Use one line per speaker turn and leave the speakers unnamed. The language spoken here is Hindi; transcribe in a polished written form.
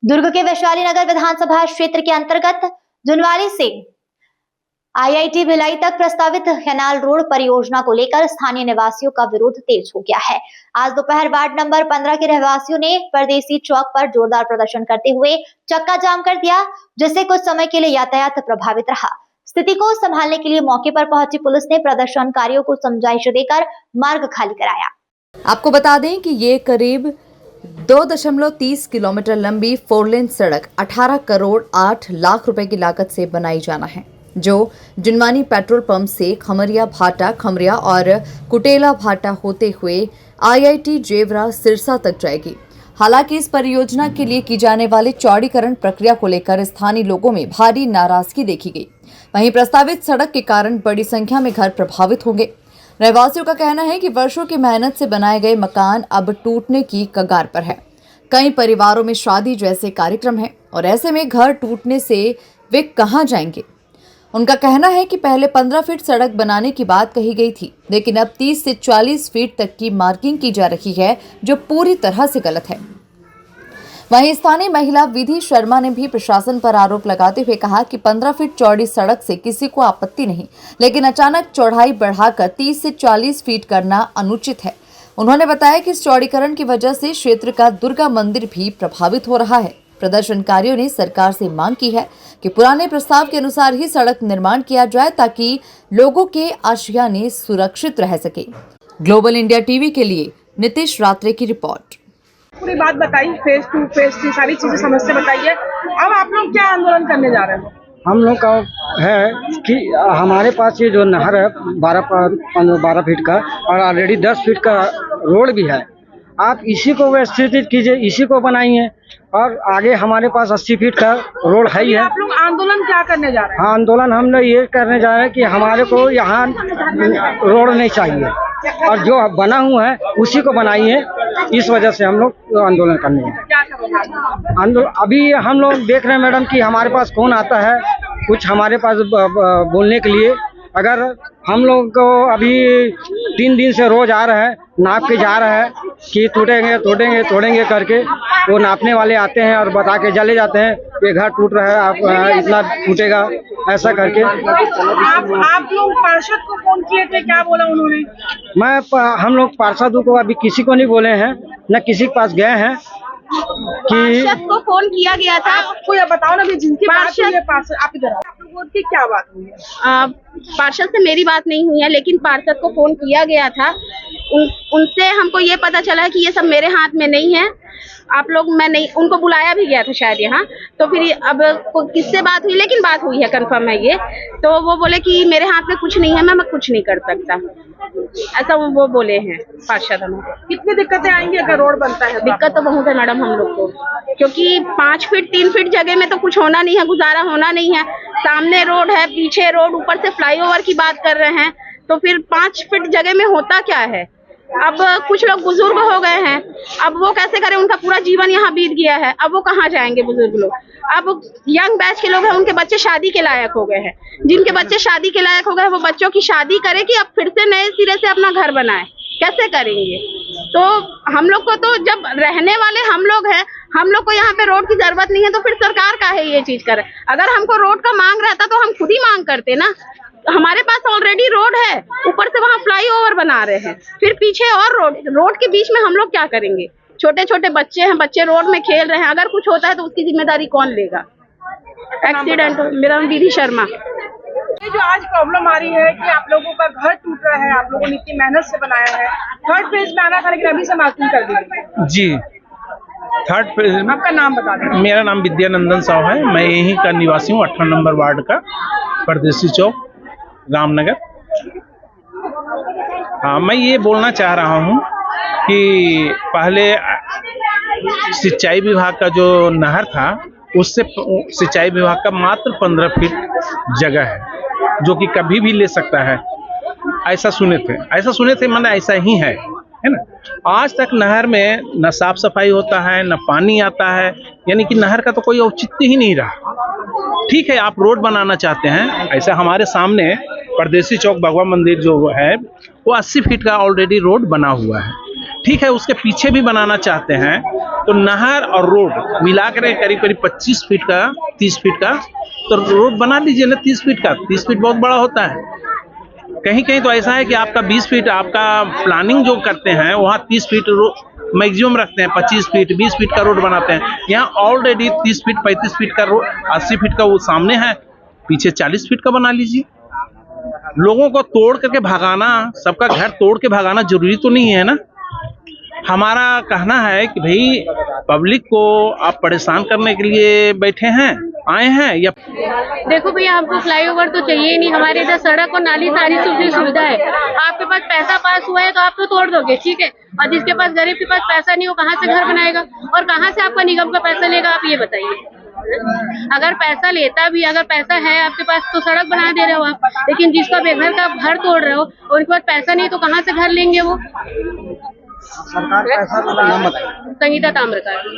दुर्ग के वैशाली नगर विधानसभा क्षेत्र के अंतर्गत जुनवानी से आईआईटी भिलाई तक प्रस्तावित कैनाल रोड परियोजना को लेकर स्थानीय निवासियों का विरोध तेज हो गया है। आज दोपहर वार्ड नंबर 15 के रहवासियों ने परदेसी चौक पर जोरदार प्रदर्शन करते हुए चक्का जाम कर दिया, जिससे कुछ समय के लिए यातायात प्रभावित रहा। स्थिति को संभालने के लिए मौके पर पहुंची पुलिस ने प्रदर्शनकारियों को समझाइश देकर मार्ग खाली कराया।
आपको बता दें कि ये करीब 2.30 किलोमीटर लंबी 4 लेन सड़क 18 करोड़ 8 लाख रुपए की लागत से बनाई जाना है, जो जुनवानी पेट्रोल पंप से खमरिया भाटा, खमरिया और कुटेला भाटा होते हुए आईआईटी जेवरा सिरसा तक जाएगी। हालांकि इस परियोजना के लिए की जाने वाली चौड़ीकरण प्रक्रिया को लेकर स्थानीय लोगों में भारी नाराजगी देखी गई। वहीं प्रस्तावित सड़क के कारण बड़ी संख्या में घर प्रभावित होंगे। रहवासियों का कहना है कि वर्षों की मेहनत से बनाए गए मकान अब टूटने की कगार पर है। कई परिवारों में शादी जैसे कार्यक्रम हैं और ऐसे में घर टूटने से वे कहां जाएंगे। उनका कहना है कि पहले 15 फीट सड़क बनाने की बात कही गई थी, लेकिन अब 30 से 40 फीट तक की मार्किंग की जा रही है, जो पूरी तरह से गलत है। वहीं स्थानीय महिला विधि शर्मा ने भी प्रशासन पर आरोप लगाते हुए कहा कि 15 फीट चौड़ी सड़क से किसी को आपत्ति नहीं, लेकिन अचानक चौड़ाई बढ़ाकर 30 से 40 फीट करना अनुचित है। उन्होंने बताया कि इस चौड़ीकरण की वजह से क्षेत्र का दुर्गा मंदिर भी प्रभावित हो रहा है। प्रदर्शनकारियों ने सरकार से मांग की है कि पुराने प्रस्ताव के अनुसार ही सड़क निर्माण किया जाए, ताकि लोगों के आशियाने सुरक्षित रह सके। ग्लोबल इंडिया टीवी के लिए नीतीश रात्रे की रिपोर्ट।
पूरी बात बताई, फेज 2 फेज 3 सारी चीजें समस्या बताइए। अब आप लोग क्या आंदोलन करने जा रहे हैं?
हम लोग का है कि हमारे पास ये जो नहर है 12 फीट का और ऑलरेडी 10 फीट का रोड भी है, आप इसी को व्यवस्थित कीजिए, इसी को बनाइए। और आगे हमारे पास 80 फीट का रोड है ही है।
आप लोग आंदोलन क्या करने जा रहे हैं?
हाँ, आंदोलन हम लोग ये करने जा रहे हैं कि हमारे को यहाँ रोड नहीं चाहिए और जो बना हुआ है उसी को बनाइए। इस वजह से हम लोग आंदोलन करने हैं। आंदोलन अभी हम लोग देख रहे हैं मैडम कि हमारे पास कौन आता है कुछ हमारे पास बोलने के लिए। अगर हम लोग को अभी 3 दिन से रोज आ रहा है, नाप के जा रहा है कि तोड़ेंगे करके, वो नापने वाले आते हैं और बता के चले जाते हैं ये घर टूट रहा है, आप इतना टूटेगा, ऐसा करके।
आप लोग पार्षद को फोन किए थे, क्या बोला उन्होंने?
हम लोग पार्षद को अभी किसी को नहीं बोले हैं, न किसी के पास गए हैं।
पार्षद को फोन किया गया था।
आपको ये बताओ ना, जिनकी बात हुई है पार्षद, आप इधर आप लोगों की क्या बात हुई है?
पार्षद से मेरी बात नहीं हुई है, लेकिन पार्षद को फोन किया गया था। उनसे हमको ये पता चला है कि ये सब मेरे हाथ में नहीं है। आप लोग, मैं नहीं, उनको बुलाया भी गया था शायद यहाँ। तो फिर अब किससे बात हुई, लेकिन बात हुई है, कंफर्म है ये। तो वो बोले कि मेरे हाथ में कुछ नहीं है, मैं कुछ नहीं कर सकता, ऐसा वो बोले हैं पार्षद। हमें
कितनी दिक्कतें आएंगी अगर रोड बनता है?
दिक्कत तो बहुत है मैडम हम लोग को, क्योंकि 5 फीट 3 फीट जगह में तो कुछ होना नहीं है, गुजारा होना नहीं है। सामने रोड है, पीछे रोड, ऊपर से फ्लाईओवर की बात कर रहे हैं, तो फिर 5 फीट जगह में होता क्या है? अब कुछ लोग बुजुर्ग हो गए हैं, अब वो कैसे करें? उनका पूरा जीवन यहाँ बीत गया है, अब वो कहाँ जाएंगे बुजुर्ग लोग? अब यंग बैच के लोग हैं, उनके बच्चे शादी के लायक हो गए हैं। जिनके बच्चे शादी के लायक हो गए, वो बच्चों की शादी करे कि अब फिर से नए सिरे से अपना घर बनाए, कैसे करेंगे? तो हम लोग को तो, जब रहने वाले हम लोग हैं, हम लोग को यहाँ पे रोड की जरूरत नहीं है, तो फिर सरकार का है ये चीज करे? अगर हमको रोड का मांग रहता तो हम खुद ही मांग करते ना। हमारे पास ऑलरेडी रोड है, ऊपर से वहाँ फ्लाईओवर बना रहे हैं, फिर पीछे और रोड के बीच में हम लोग क्या करेंगे? छोटे छोटे बच्चे हैं, बच्चे रोड में खेल रहे हैं, अगर कुछ होता है तो उसकी जिम्मेदारी कौन लेगा? एक्सीडेंट। मेरा नाम विधि शर्मा।
ये जो आज प्रॉब्लम आ रही है कि आप लोगों का घर टूट रहा है, आप लोगों ने इतनी मेहनत से बनाया है, 3rd फेज में आना था लेकिन अभी से मार्किंग कर दी
जी। 3rd phase.
आपका नाम बता दें।
मेरा नाम विद्यानंदन साहू है, मैं यहीं का निवासी हूँ, 18 नंबर वार्ड का, परदेसी चौक, रामनगर। हाँ, मैं ये बोलना चाह रहा हूँ कि पहले सिंचाई विभाग का जो नहर था, उससे सिंचाई विभाग का मात्र 15 फीट जगह है, जो कि कभी भी ले सकता है, ऐसा सुने थे, मतलब ऐसा ही है ना। आज तक नहर में न साफ सफाई होता है, न पानी आता है, यानी कि नहर का तो कोई औचित्य ही नहीं रहा। ठीक है, आप रोड बनाना चाहते हैं, ऐसा हमारे सामने परदेसी चौक भगवान मंदिर जो है वो 80 फीट का ऑलरेडी रोड बना हुआ है। ठीक है, उसके पीछे भी बनाना चाहते हैं तो नहर और रोड मिलाकर करीब करीब 25 फीट का 30 फीट का तो रोड बना लीजिए ना। 30 फीट का 30 फीट बहुत बड़ा होता है। कहीं कहीं तो ऐसा है कि आपका 20 फीट आपका प्लानिंग जो करते हैं वहाँ 30 फीट मैक्सिमम रखते हैं, 25 फीट 20 फीट का रोड बनाते हैं। यहाँ ऑलरेडी 30 फीट 35 फीट का रोड 80 फीट का वो सामने है, पीछे 40 फीट का बना लीजिए। लोगों को तोड़ करके भगाना, सबका घर तोड़ के भगाना जरूरी तो नहीं है ना। हमारा कहना है कि भाई पब्लिक को आप परेशान करने के लिए बैठे हैं, आए हैं या
देखो भैया, हमको फ्लाईओवर तो चाहिए ही नहीं। हमारे इधर सड़क और नाली सारी सुविधा है। आपके पास पैसा पास हुआ है तो आप तो तोड़ दोगे, ठीक है, और जिसके पास गरीब के पास पैसा नहीं हो कहाँ से घर बनाएगा और कहाँ से आपका निगम का पैसा लेगा, आप ये बताइए। अगर पैसा लेता भी, अगर पैसा है आपके पास तो सड़क बना दे रहे हो आप, लेकिन जिसका बेघर का घर तोड़ रहे हो और उनके पास पैसा नहीं तो कहाँ से घर लेंगे वो।
सरकार पैसा तो नाम बताइए।
संगीता ताम्रकार।